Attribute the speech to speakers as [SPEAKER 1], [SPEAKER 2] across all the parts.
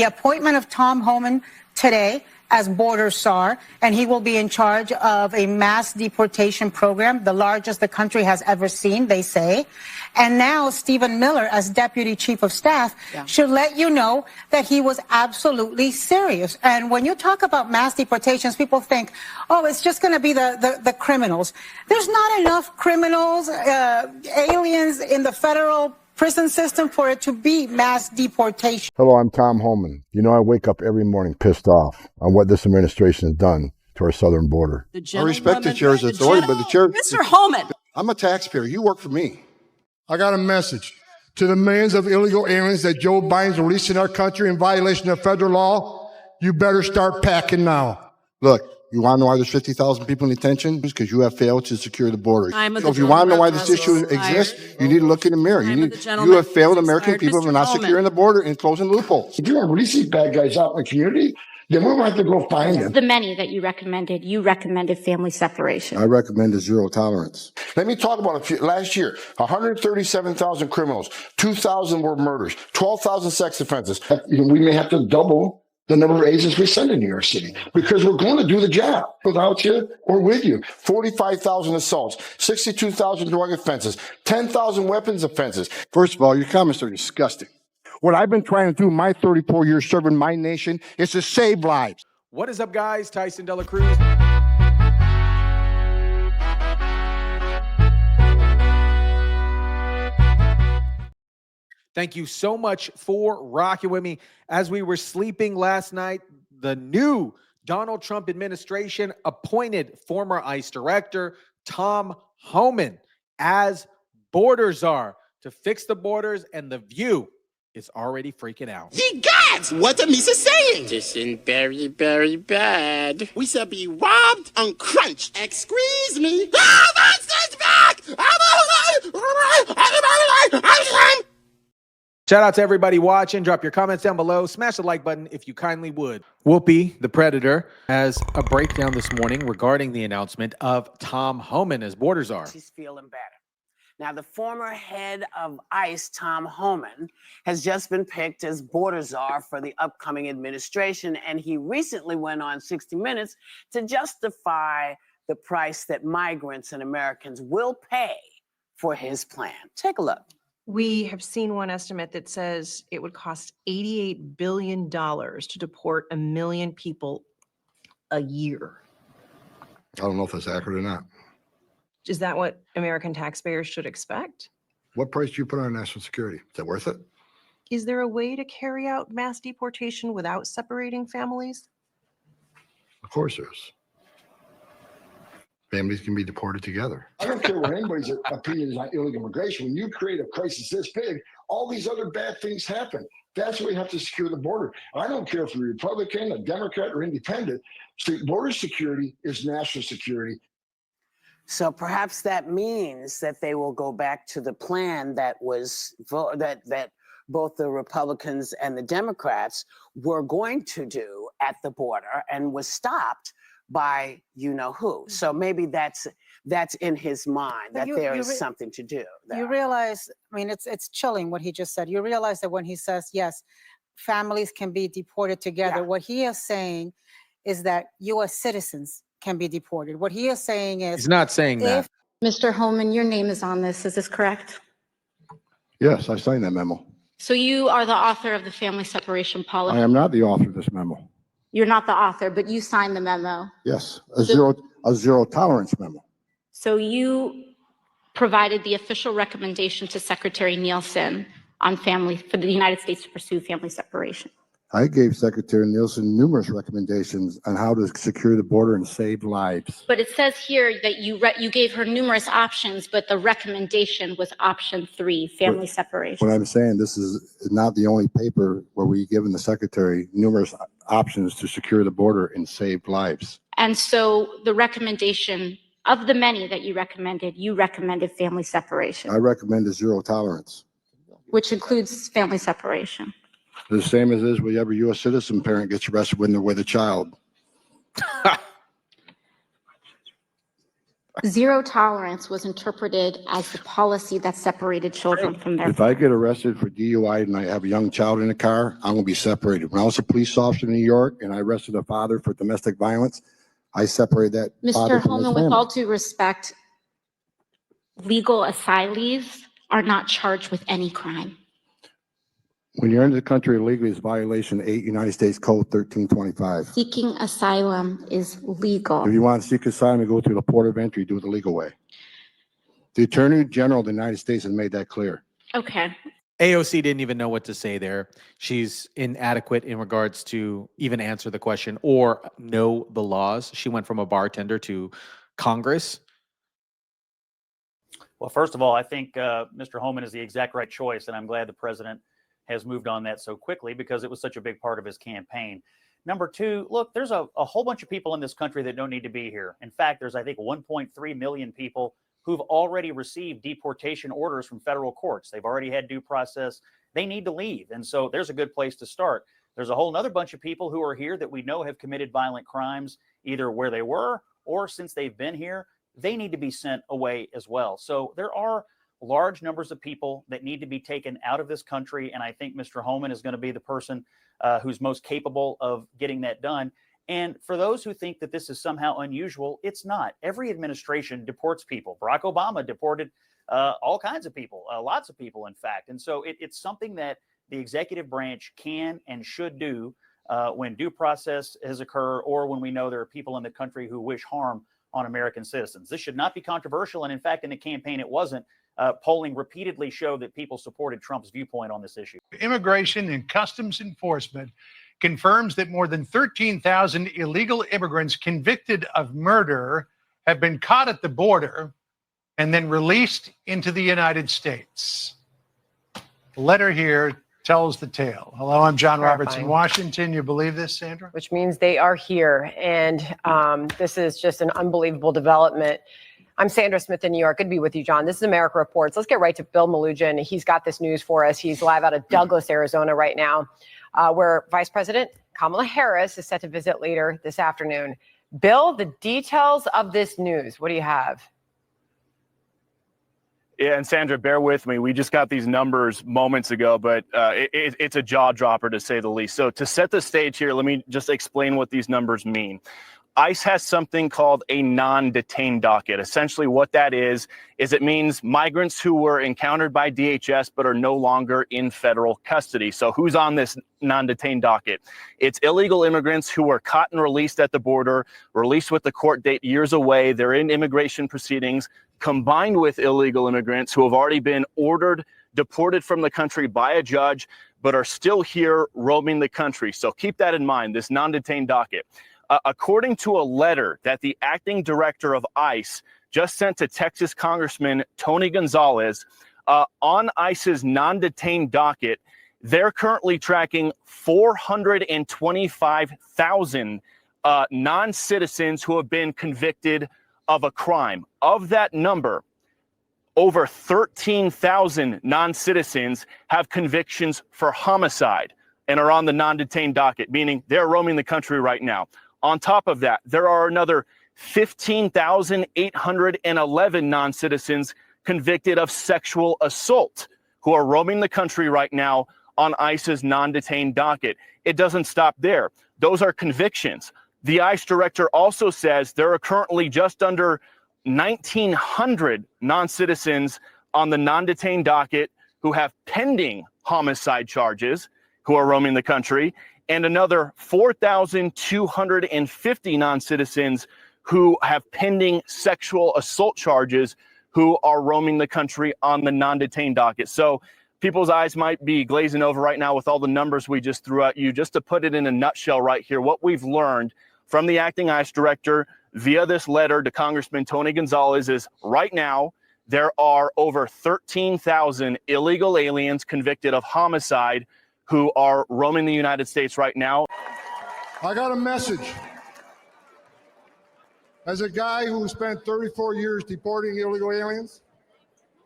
[SPEAKER 1] The appointment of Tom Homan today as border czar, and he will be in charge of a mass deportation program, the largest the country has ever seen, they say. And now Stephen Miller, as deputy chief of staff, should let you know that he was absolutely serious. And when you talk about mass deportations, people think, oh, it's just going to be the criminals. There's not enough criminals, aliens in the federal prison system for it to be mass deportation.
[SPEAKER 2] Hello, I'm Tom Homan. You know, I wake up every morning pissed off on what this administration has done to our southern border.
[SPEAKER 3] I respect the chair's authority, but the chair...
[SPEAKER 4] Mr. Homan!
[SPEAKER 3] I'm a taxpayer. You work for me.
[SPEAKER 5] I got a message to the millions of illegal aliens that Joe Biden's releasing our country in violation of federal law. You better start packing now.
[SPEAKER 3] Look, you want to know why there's 50,000 people in detention? Because you have failed to secure the border. So if you want to know why this issue exists, you need to look in the mirror. You have failed American people for not securing the border and closing loopholes.
[SPEAKER 5] If you want to release these bad guys out in the community, then we're going to have to go find them.
[SPEAKER 6] The many that you recommended family separation.
[SPEAKER 3] I recommend a zero tolerance.
[SPEAKER 5] Let me talk about a few. Last year, 137,000 criminals, 2,000 were murders, 12,000 sex offenses. We may have to double the number of agents we send in New York City because we're going to do the job without you or with you. 45,000 assaults, 62,000 drug offenses, 10,000 weapons offenses.
[SPEAKER 3] First of all, your comments are disgusting.
[SPEAKER 5] What I've been trying to do my 34 years serving my nation is to save lives.
[SPEAKER 7] What is up, guys? TYSON DELACRUZ. Thank you so much for rocking with me. As we were sleeping last night, the new Donald Trump administration appointed former ICE director Tom Homan as border czar to fix the borders, and the View is already freaking out.
[SPEAKER 8] Ye gods, what the Misa saying? This is very, very bad. We shall be robbed and crunched. Excuse me. Monsters back!
[SPEAKER 7] Shout out to everybody watching. Drop your comments down below. Smash the like button if you kindly would. Whoopi, the Predator, has a breakdown this morning regarding the announcement of Tom Homan as border czar.
[SPEAKER 4] She's feeling better. Now, the former head of ICE, Tom Homan, has just been picked as border czar for the upcoming administration, and he recently went on 60 Minutes to justify the price that migrants and Americans will pay for his plan. Take a look.
[SPEAKER 9] We have seen one estimate that says it would cost $88 billion to deport 1 million people a year.
[SPEAKER 2] I don't know if that's accurate or not.
[SPEAKER 9] Is that what American taxpayers should expect?
[SPEAKER 2] What price do you put on national security? Is that worth it?
[SPEAKER 9] Is there a way to carry out mass deportation without separating families?
[SPEAKER 2] Of course there's. Families can be deported together.
[SPEAKER 5] I don't care what anybody's opinion is on illegal immigration. When you create a crisis this big, all these other bad things happen. That's why we have to secure the border. I don't care if you're a Republican, a Democrat, or independent. Border security is national security.
[SPEAKER 4] So perhaps that means that they will go back to the plan that was that both the Republicans and the Democrats were going to do at the border and was stopped by you know who. So maybe that's in his mind, that there is something to do there.
[SPEAKER 1] You realize, I mean, it's chilling what he just said. You realize that when he says, yes, families can be deported together, what he is saying is that U.S. citizens can be deported. What he is saying is...
[SPEAKER 7] He's not saying that.
[SPEAKER 6] Mr. Homan, your name is on this. Is this correct?
[SPEAKER 2] Yes, I signed that memo.
[SPEAKER 6] So you are the author of the family separation policy.
[SPEAKER 2] I am not the author of this memo.
[SPEAKER 6] You're not the author, but you signed the memo.
[SPEAKER 2] Yes, a zero tolerance memo.
[SPEAKER 6] So you provided the official recommendation to Secretary Nielsen on for the United States to pursue family separation.
[SPEAKER 2] I gave Secretary Nielsen numerous recommendations on how to secure the border and save lives.
[SPEAKER 6] But it says here that you gave her numerous options, but the recommendation was option 3, family separation.
[SPEAKER 2] What I'm saying, this is not the only paper where we've given the Secretary numerous options to secure the border and save lives.
[SPEAKER 6] And so the recommendation of the many that you recommended family separation.
[SPEAKER 2] I recommend a zero tolerance.
[SPEAKER 6] Which includes family separation.
[SPEAKER 2] The same as is with every U.S. citizen parent gets arrested when they're with a child.
[SPEAKER 6] Zero tolerance was interpreted as the policy that separated children from their
[SPEAKER 2] If I get arrested for DUI and I have a young child in the car, I'm gonna be separated. When I was a police officer in New York and I arrested a father for domestic violence, I separated that father
[SPEAKER 6] Mr.
[SPEAKER 2] from his
[SPEAKER 6] Homan, with
[SPEAKER 2] family.
[SPEAKER 6] all due respect, legal asylees are not charged with any crime.
[SPEAKER 2] When you're into the country illegally, it's violation 8 United States Code 1325.
[SPEAKER 6] Seeking asylum is legal.
[SPEAKER 2] If you want to seek asylum, you go through the port of entry, do it the legal way. The Attorney General of the United States has made that clear.
[SPEAKER 6] Okay.
[SPEAKER 7] AOC didn't even know what to say there. She's inadequate in regards to even answer the question or know the laws. She went from a bartender to Congress.
[SPEAKER 10] Well, first of all, I think Mr. Homan is the exact right choice, and I'm glad the president has moved on that so quickly because it was such a big part of his campaign. Number two, look, there's a whole bunch of people in this country that don't need to be here. In fact, there's, I think, 1.3 million people who've already received deportation orders from federal courts. They've already had due process. They need to leave. And so there's a good place to start. There's a whole other bunch of people who are here that we know have committed violent crimes, either where they were or since they've been here. They need to be sent away as well. So there are large numbers of people that need to be taken out of this country. And I think Mr. Homan is going to be the person who's most capable of getting that done. And for those who think that this is somehow unusual, it's not. Every administration deports people. Barack Obama deported all kinds of people, lots of people, in fact. And so it's something that the executive branch can and should do when due process has occurred or when we know there are people in the country who wish harm on American citizens. This should not be controversial. And in fact, in the campaign, it wasn't. Polling repeatedly showed that people supported Trump's viewpoint on this issue.
[SPEAKER 11] Immigration and Customs Enforcement confirms that more than 13,000 illegal immigrants convicted of murder have been caught at the border and then released into the United States. The letter here tells the tale. Hello, I'm John Roberts in Washington. You believe this, Sandra?
[SPEAKER 12] Which means they are here. And this is just an unbelievable development. I'm Sandra Smith in New York. Good to be with you, John. This is America Reports. Let's get right to Bill Malugin. He's got this news for us. He's live out of Douglas, Arizona right now, where Vice President Kamala Harris is set to visit later this afternoon. Bill, the details of this news, what do you have?
[SPEAKER 13] Yeah, and Sandra, bear with me. We just got these numbers moments ago, but it's a jaw dropper to say the least. So to set the stage here, let me just explain what these numbers mean. ICE has something called a non-detained docket. Essentially what that is it means migrants who were encountered by DHS but are no longer in federal custody. So who's on this non-detained docket? It's illegal immigrants who were caught and released at the border, released with the court date years away. They're in immigration proceedings, combined with illegal immigrants who have already been ordered, deported from the country by a judge, but are still here roaming the country. So keep that in mind, this non-detained docket. According to a letter that the acting director of ICE just sent to Texas Congressman Tony Gonzalez, on ICE's non-detained docket, they're currently tracking 425,000 non-citizens who have been convicted of a crime. Of that number, over 13,000 non-citizens have convictions for homicide and are on the non-detained docket, meaning they're roaming the country right now. On top of that, there are another 15,811 non-citizens convicted of sexual assault who are roaming the country right now on ICE's non-detained docket. It doesn't stop there. Those are convictions. The ICE director also says there are currently just under 1,900 non-citizens on the non-detained docket who have pending homicide charges who are roaming the country, and another 4,250 non-citizens who have pending sexual assault charges who are roaming the country on the non-detained docket. So people's eyes might be glazing over right now with all the numbers we just threw at you. Just to put it in a nutshell right here, what we've learned from the acting ICE director via this letter to Congressman Tony Gonzalez is right now there are over 13,000 illegal aliens convicted of homicide who are roaming the United States right now.
[SPEAKER 3] I got a message. As a guy who spent 34 years deporting illegal aliens,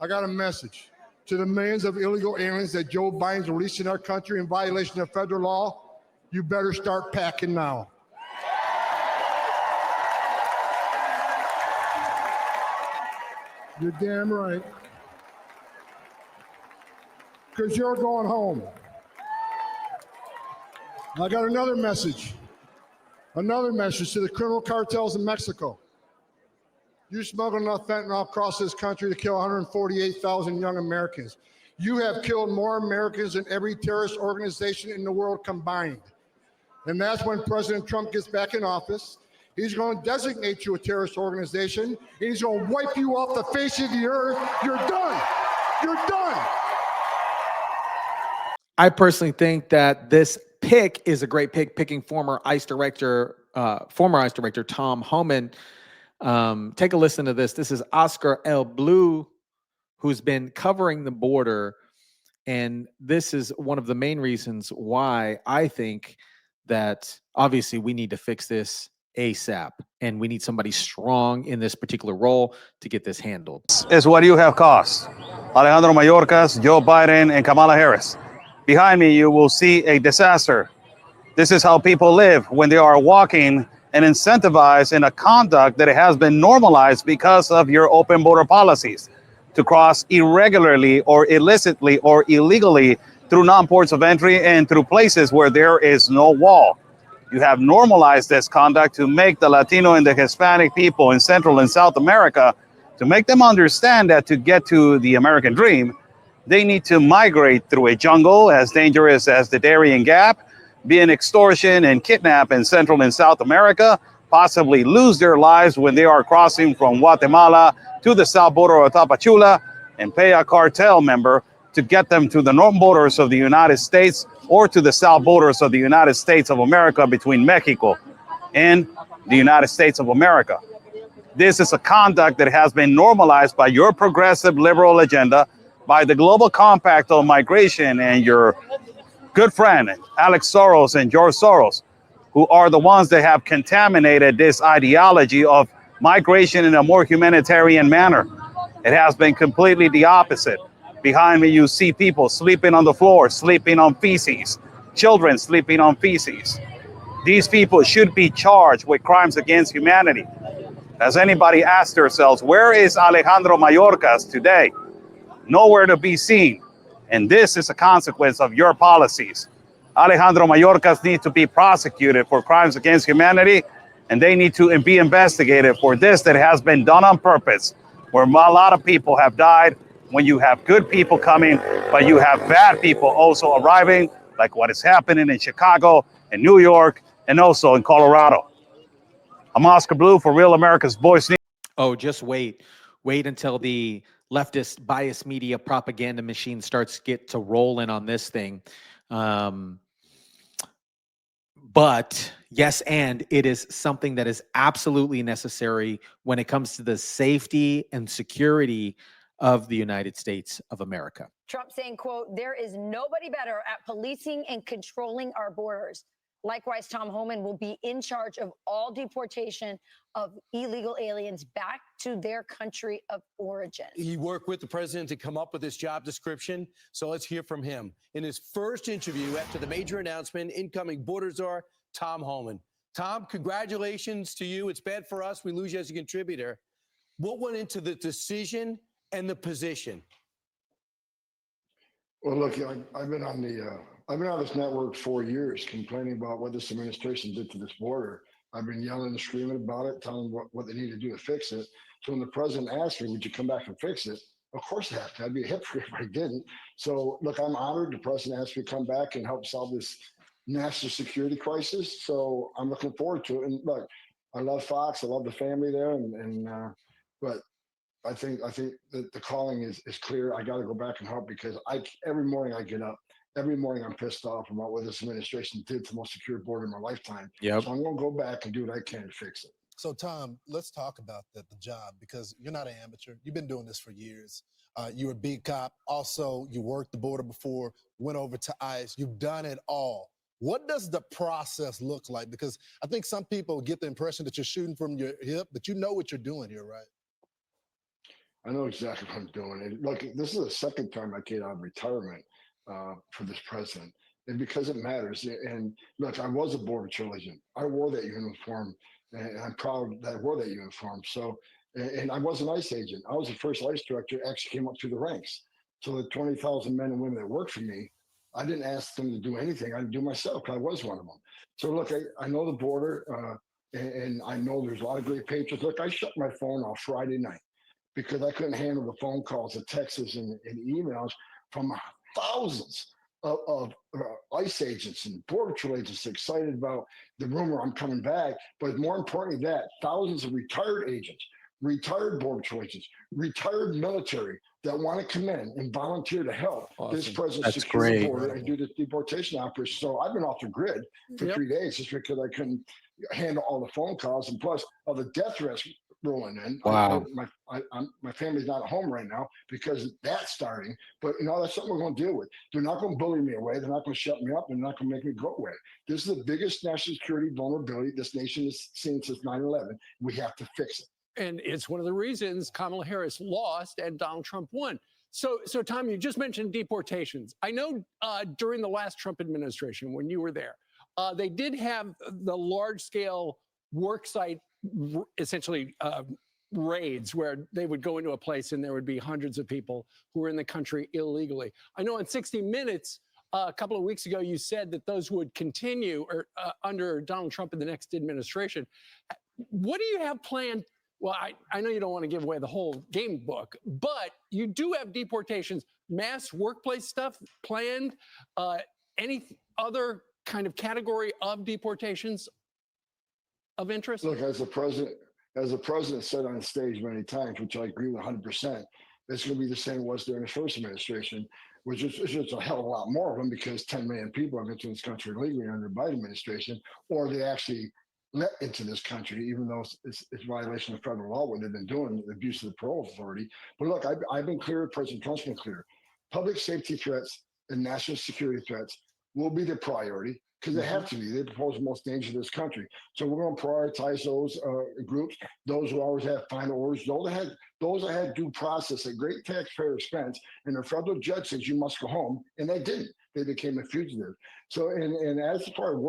[SPEAKER 3] I got a message to the millions of illegal aliens that Joe Biden's releasing our country in violation of federal law. You better start packing now. You're damn right. Because you're going home. I got another message to the criminal cartels in Mexico. You smuggled enough fentanyl across this country to kill 148,000 young Americans. You have killed more Americans than every terrorist organization in the world combined. And that's when President Trump gets back in office. He's going to designate you a terrorist organization, and he's going to wipe you off the face of the earth. You're done. You're done.
[SPEAKER 7] I personally think that this pick is a great pick, picking former ICE director Tom Homan. Take a listen to this. This is Oscar El Blue, who's been covering the border. And this is one of the main reasons why I think that obviously we need to fix this ASAP. And we need somebody strong in this particular role to get this handled.
[SPEAKER 14] Is what you have cost. Alejandro Mayorkas, Joe Biden, and Kamala Harris. Behind me, you will see a disaster. This is how people live when they are walking and incentivized in a conduct that has been normalized because of your open border policies to cross irregularly or illicitly or illegally through non-ports of entry and through places where there is no wall. You have normalized this conduct to make the Latino and the Hispanic people in Central and South America, to make them understand that to get to the American dream, they need to migrate through a jungle as dangerous as the Darien Gap, be an extortion and kidnap in Central and South America, possibly lose their lives when they are crossing from Guatemala to the south border of Tapachula, and pay a cartel member to get them to the northern borders of the United States or to the south borders of the United States of America between Mexico and the United States of America. This is a conduct that has been normalized by your progressive liberal agenda, by the Global Compact on Migration and your good friend, Alex Soros and George Soros, who are the ones that have contaminated this ideology of migration in a more humanitarian manner. It has been completely the opposite. Behind me, you see people sleeping on the floor, sleeping on feces, children sleeping on feces. These people should be charged with crimes against humanity. Has anybody asked themselves, where is Alejandro Mayorkas today? Nowhere to be seen. And this is a consequence of your policies. Alejandro Mayorkas needs to be prosecuted for crimes against humanity, and they need to be investigated for this that has been done on purpose, where a lot of people have died when you have good people coming, but you have bad people also arriving, like what is happening in Chicago and New York and also in Colorado. I'm Oscar Blue for Real America's Voice.
[SPEAKER 7] Oh, just wait. Wait until the leftist bias media propaganda machine starts get to rolling on this thing. But yes, and it is something that is absolutely necessary when it comes to the safety and security of the United States of America.
[SPEAKER 15] Trump saying, quote, there is nobody better at policing and controlling our borders. Likewise, Tom Homan will be in charge of all deportation of illegal aliens back to their country of origin.
[SPEAKER 16] He worked with the president to come up with this job description. So let's hear from him. In his first interview after the major announcement, incoming border czar, Tom Homan. Tom, congratulations to you. It's bad for us. We lose you as a contributor. What went into the decision and the position?
[SPEAKER 3] Well, look, I've been on this network 4 years complaining about what this administration did to this border. I've been yelling and screaming about it, telling them what they need to do to fix it. So when the president asked me, would you come back and fix it? Of course I have to. I'd be a hypocrite if I didn't. So look, I'm honored the president asked me to come back and help solve this national security crisis. So I'm looking forward to it. And look, I love Fox. I love the family there. But I think that the calling is clear. I got to go back and help because every morning I get up. Every morning I'm pissed off about what this administration did to the most secure border in my lifetime.
[SPEAKER 7] Yep.
[SPEAKER 3] So I'm going to go back and do what I can to fix it.
[SPEAKER 17] So, Tom, let's talk about the job because you're not an amateur. You've been doing this for years. You're a beat cop. Also, you worked the border before, went over to ICE. You've done it all. What does the process look like? Because I think some people get the impression that you're shooting from your hip, but you know what you're doing here, right?
[SPEAKER 3] I know exactly what I'm doing. And look, this is the second time I get out of retirement for this president. And because it matters. And look, I was a border patrol agent. I wore that uniform, and I'm proud that I wore that uniform. So
[SPEAKER 5] And I was an ICE agent. I was the first ICE director that actually came up through the ranks. So the 20,000 men and women that worked for me, I didn't ask them to do anything. I do myself. I was one of them. So look, I know the border, and I know there's a lot of great patriots. Look, I shut my phone off Friday night because I couldn't handle the phone calls, the texts, and emails from thousands of ICE agents and Border Patrol agents excited about the rumor I'm coming back. But more importantly, that thousands of retired agents, retired Border Patrol agents, retired military that want to come in and volunteer to help this president secure the border and do this deportation operation. So I've been off the grid for 3 days just because I couldn't handle all the phone calls, and plus all the death threats rolling in.
[SPEAKER 14] Wow.
[SPEAKER 5] My family's not at home right now because that's starting. But that's something we're going to deal with. They're not going to bully me away. They're not going to shut me up. They're not going to make me go away. This is the biggest national security vulnerability this nation has seen since 9/11. We have to fix it.
[SPEAKER 18] And it's one of the reasons Kamala Harris lost and Donald Trump won. So Tom, you just mentioned deportations. I know during the last Trump administration, when you were there, they did have the large-scale worksite, essentially raids, where they would go into a place and there would be hundreds of people who were in the country illegally. I know on 60 Minutes a couple of weeks ago, you said that those would continue under Donald Trump in the next administration. What do you have planned? Well, I know you don't want to give away the whole game book, but you do have deportations, mass workplace stuff planned, any other kind of category of deportations of interest?
[SPEAKER 5] Look, as the president said on stage many times, which I agree with 100%, it's going to be the same it was during the first administration, which is just a hell of a lot more of them because 10 million people have entered this country illegally under the Biden administration, or they actually let into this country, even though it's violation of federal law, what they've been doing, the abuse of the parole authority. But look, I've been clear, President Trump's been clear. Public safety threats and national security threats will be the priority because they have to be. They pose the most danger to this country. So we're going to prioritize those groups, those who always have final orders, those that had due process at great taxpayer expense, and the federal judge says you must go home, and they didn't. They became a fugitive. So, and as far as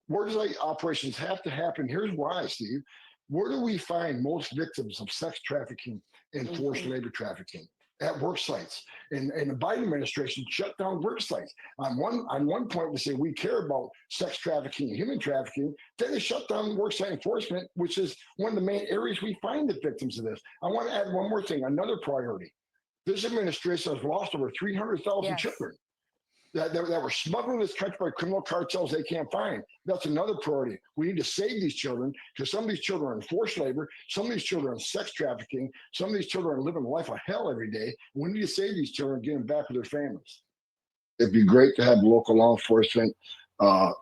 [SPEAKER 5] worksite operations have to happen. Here's why, Steve. Where do we find most victims of sex trafficking and forced labor trafficking? At work sites. And the Biden administration shut down work sites. On one point, we say we care about sex trafficking and human trafficking. Then they shut down work site enforcement, which is one of the main areas we find the victims of this. I want to add one more thing, another priority. This administration has lost over 300,000 children that were smuggled in this country by criminal cartels they can't find. That's another priority. We need to save these children because some of these children are in forced labor, some of these children are in sex trafficking, some of these children are living a life of hell every day. We need to save these children and get them back with their families. It'd be great to have local law enforcement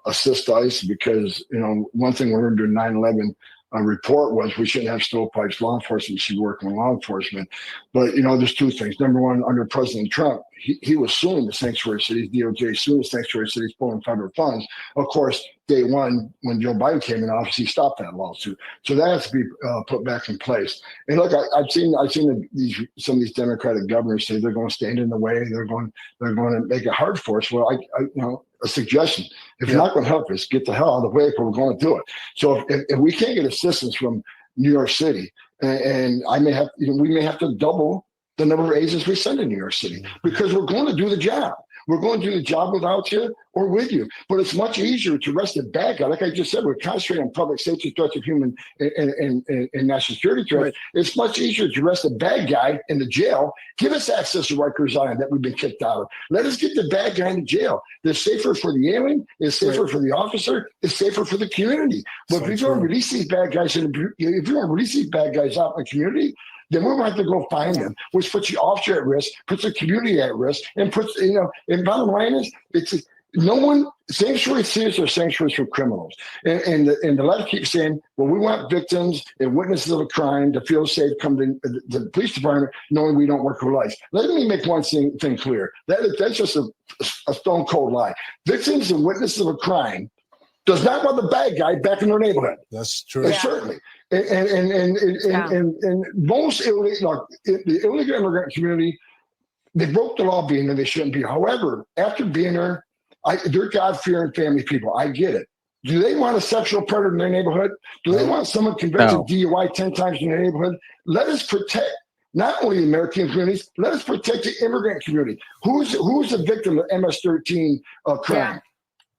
[SPEAKER 5] assist ICE because, one thing we learned during 9/11 report was we shouldn't have stovepipes. Law enforcement should work with law enforcement. But, there's two things. Number one, under President Trump, he was suing the sanctuary cities, DOJ suing the sanctuary cities, pulling federal funds. Of course, day one, when Joe Biden came in office, he stopped that lawsuit. So that has to be put back in place. And look, I've seen some of these Democratic governors say they're going to stand in the way. They're going to make it hard for us. Well, a suggestion. If you're not going to help us, get the hell out of the way, but we're going to do it. So if we can't get assistance from New York City, and we may have to double the number of agents we send to New York City because we're going to do the job. We're going to do the job without you or with you. But it's much easier to arrest a bad guy. Like I just said, we're concentrating on public safety threats of human and national security threats. Right. It's much easier to arrest a bad guy in the jail. Give us access to Rikers Island that we've been kicked out of. Let us get the bad guy in jail. It's safer for the alien. It's safer for the officer. It's safer for the community. But if you don't release these bad guys, out in the community, then we're going to have to go find them, which puts the officer at risk, puts the community at risk, and puts, and bottom line is, sanctuary cities are sanctuaries for criminals. And the left keeps saying, well, we want victims and witnesses of a crime to feel safe, come to the police department knowing we don't work for life. Let me make one thing clear. That's just a stone cold lie. Victims and witnesses of a crime does not want the bad guy back in their neighborhood.
[SPEAKER 17] That's true.
[SPEAKER 5] Certainly. And most the illegal immigrant community, they broke the law being there, they shouldn't be. However, after being there, they're God-fearing family people. I get it. Do they want a sexual predator in their neighborhood? Do they want someone convicted of DUI 10 times in their neighborhood? Let us protect not only the American communities, let us protect the immigrant community. Who's the victim of MS-13 crime?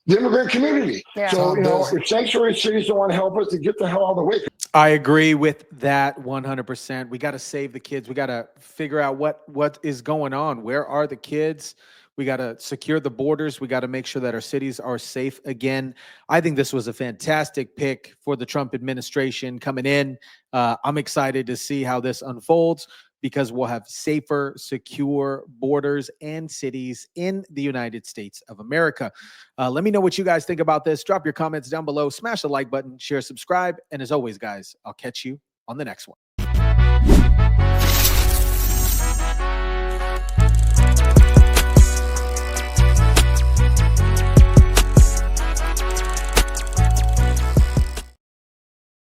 [SPEAKER 5] The immigrant community. So, if sanctuary cities don't want to help us, to get the hell out of the way.
[SPEAKER 7] I agree with that 100%. We got to save the kids. We got to figure out what is going on. Where are the kids? We got to secure the borders. We got to make sure that our cities are safe again. I think this was a fantastic pick for the Trump administration coming in. I'm excited to see how this unfolds, because we'll have safer, secure borders and cities in the United States of America. Let me know what you guys think about this. Drop your comments down below. Smash the like button, share, subscribe. And as always, guys, I'll catch you on the next one.